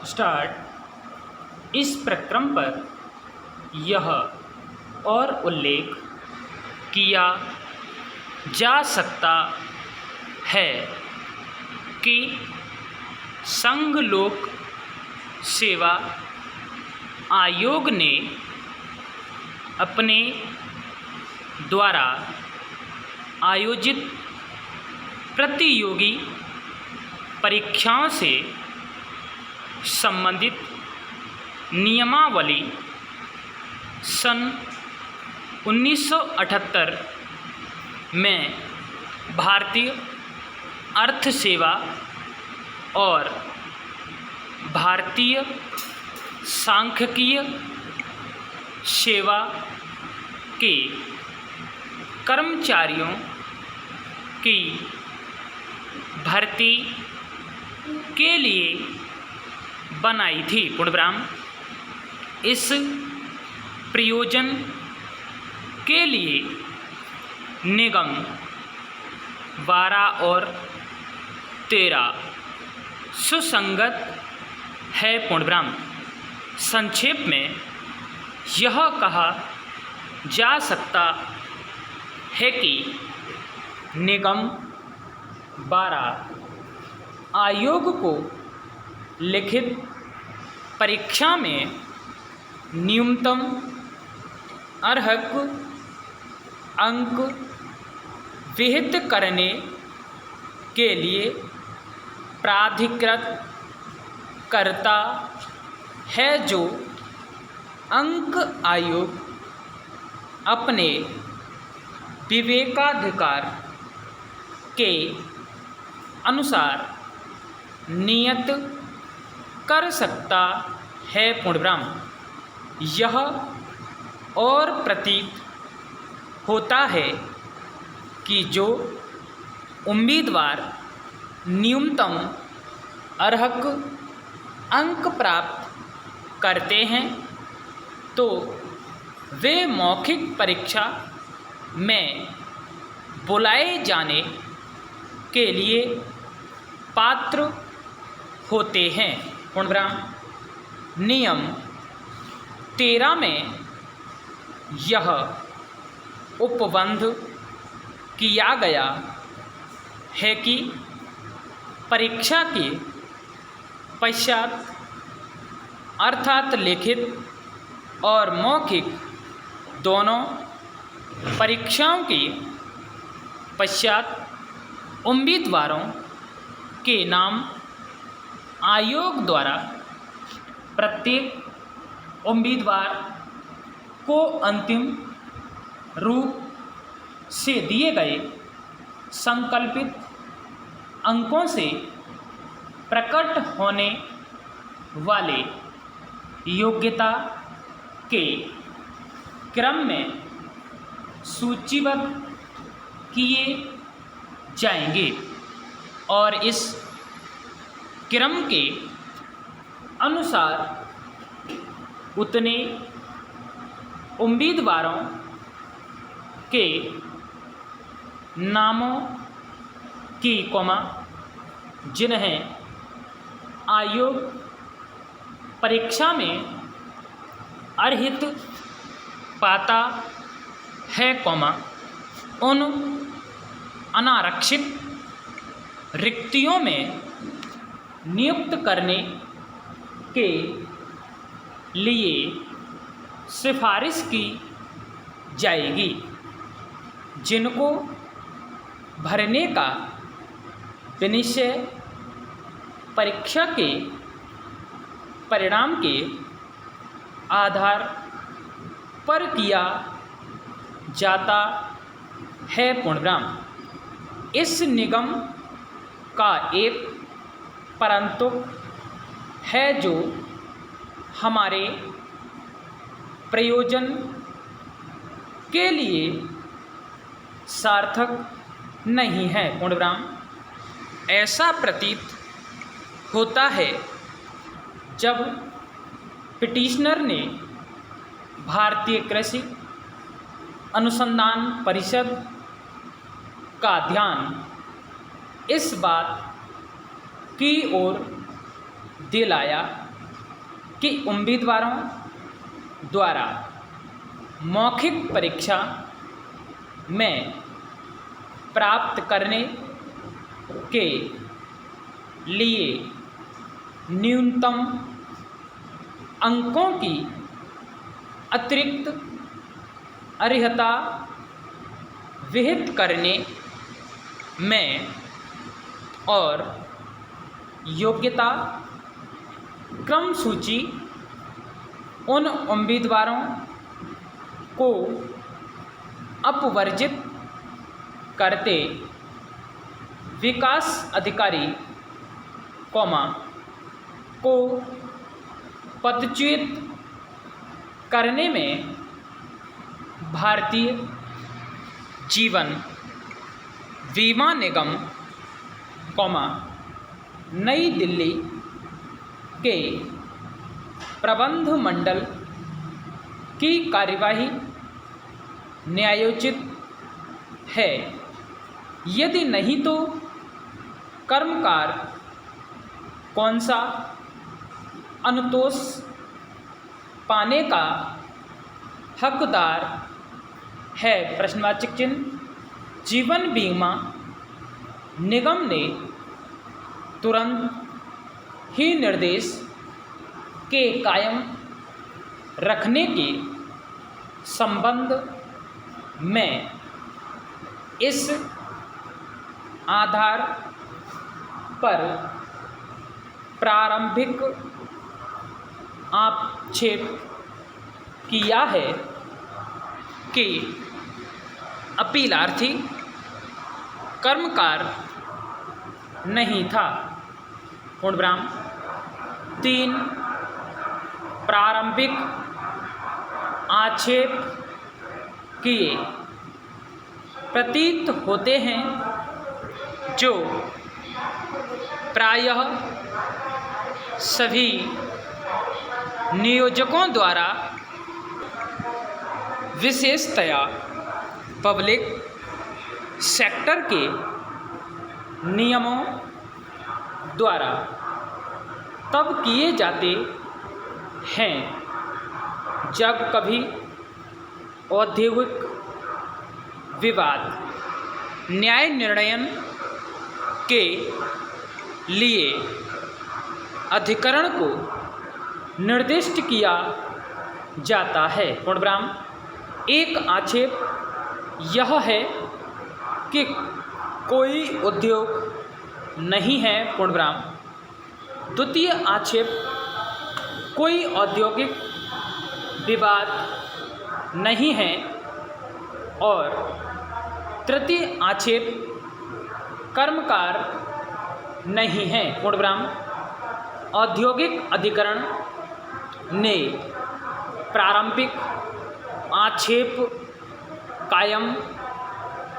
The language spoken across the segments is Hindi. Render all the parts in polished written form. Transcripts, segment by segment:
स्टार्ट। इस प्रक्रम पर यह और उल्लेख किया जा सकता है कि संघ लोक सेवा आयोग ने अपने द्वारा आयोजित प्रतियोगी परीक्षाओं से संबंधित नियमावली सन 1978 में भारतीय अर्थ सेवा और भारतीय सांख्यिकीय सेवा के कर्मचारियों की भर्ती के लिए बनाई थी। पूर्णविराम। इस प्रयोजन के लिए निगम 12 और 13 सुसंगत है। पूर्णविराम। संक्षेप में यह कहा जा सकता है कि निगम 12 आयोग को लिखित परीक्षा में न्यूनतम अर्हक अंक विहित करने के लिए प्राधिकृत करता है, जो अंक आयोग अपने विवेकाधिकार के अनुसार नियत कर सकता है। पूर्णविराम। यह और प्रतीत होता है कि जो उम्मीदवार न्यूनतम अर्हक अंक प्राप्त करते हैं तो वे मौखिक परीक्षा में बुलाए जाने के लिए पात्र होते हैं। पूर्णविराम। नियम 13 में यह उपबंध किया गया है कि परीक्षा के पश्चात अर्थात लिखित और मौखिक दोनों परीक्षाओं के पश्चात उम्मीदवारों के नाम आयोग द्वारा प्रत्येक उम्मीदवार को अंतिम रूप से दिए गए संकल्पित अंकों से प्रकट होने वाले योग्यता के क्रम में सूचीबद्ध किए जाएंगे और इस क्रम के अनुसार उतने उम्मीदवारों के नामों की जिन्हें आयोग परीक्षा में अर्हित पाता है, उन अनारक्षित रिक्तियों में नियुक्त करने के लिए सिफारिश की जाएगी, जिनको भरने का विनिश्चय परीक्षा के परिणाम के आधार पर किया जाता है। पूर्णविराम। इस निगम का एक परंतु है जो हमारे प्रयोजन के लिए सार्थक नहीं है। पूर्णविराम। ऐसा प्रतीत होता है जब पिटिशनर ने भारतीय कृषि अनुसंधान परिषद का ध्यान इस बात की ओर दिलाया कि उम्मीदवारों द्वारा मौखिक परीक्षा में प्राप्त करने के लिए न्यूनतम अंकों की अतिरिक्त अर्हता विहित करने में और योग्यता क्रम सूची उन उम्मीदवारों को अपवर्जित करते विकास अधिकारी को पदच्युत करने में भारतीय जीवन बीमा निगम नई दिल्ली के प्रबंध मंडल की कार्यवाही न्यायोचित है। यदि नहीं तो कर्मकार कौन सा अनुतोष पाने का हकदार है? प्रश्नवाचक चिन्ह। जीवन बीमा निगम ने तुरंत ही निर्देश के कायम रखने के संबंध में इस आधार पर प्रारंभिक आक्षेप किया है कि अपीलार्थी कर्मकार नहीं था। पूर्णविराम। 3 प्रारंभिक आक्षेप किए प्रतीत होते हैं जो प्रायः सभी नियोजकों द्वारा विशेषतया पब्लिक सेक्टर के नियमों द्वारा तब किए जाते हैं जब कभी औद्योगिक विवाद न्याय निर्णयन के लिए अधिकरण को निर्दिष्ट किया जाता है। पूर्णविराम। एक आक्षेप यह है कि कोई उद्योग नहीं है। पूर्णविराम। द्वितीय आक्षेप कोई औद्योगिक विवाद नहीं है और तृतीय आक्षेप कर्मकार नहीं है। पूर्णविराम। औद्योगिक अधिकरण ने प्रारंभिक आक्षेप कायम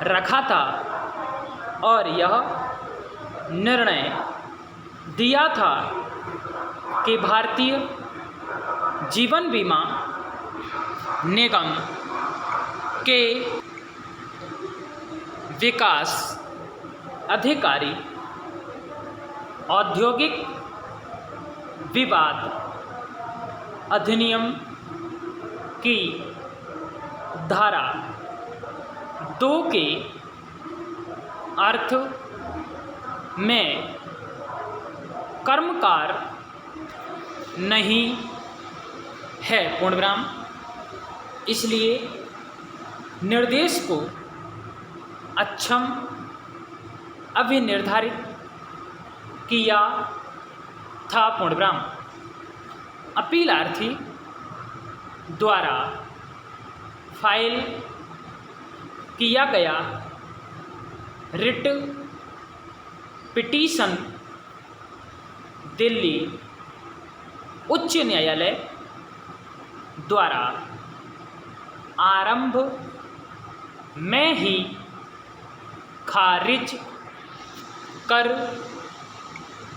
रखा था और यह निर्णय दिया था कि भारतीय जीवन बीमा निगम के विकास अधिकारी औद्योगिक विवाद अधिनियम की धारा 2 के अर्थ में कर्मकार नहीं है। पूर्णविराम। इसलिए निर्देश को अक्षम अभिनिर्धारित किया था। पूर्णविराम। अपीलार्थी द्वारा फाइल किया गया रिट पिटीशन दिल्ली उच्च न्यायालय द्वारा आरंभ में ही खारिज कर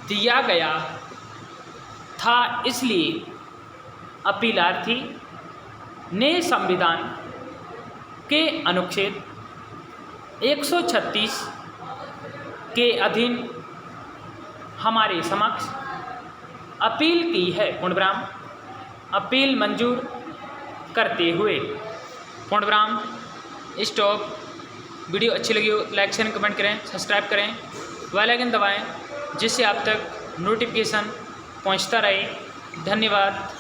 दिया गया था। इसलिए अपीलार्थी ने संविधान के अनुच्छेद 136 के अधीन हमारे समक्ष अपील की है। पूर्णविराम। अपील मंजूर करते हुए। पूर्णविराम, स्टॉप। वीडियो अच्छी लगी हो लाइक शेयर कमेंट करें, सब्सक्राइब करें, बेल आइकन दबाएं जिससे आप तक नोटिफिकेशन पहुंचता रहे। धन्यवाद।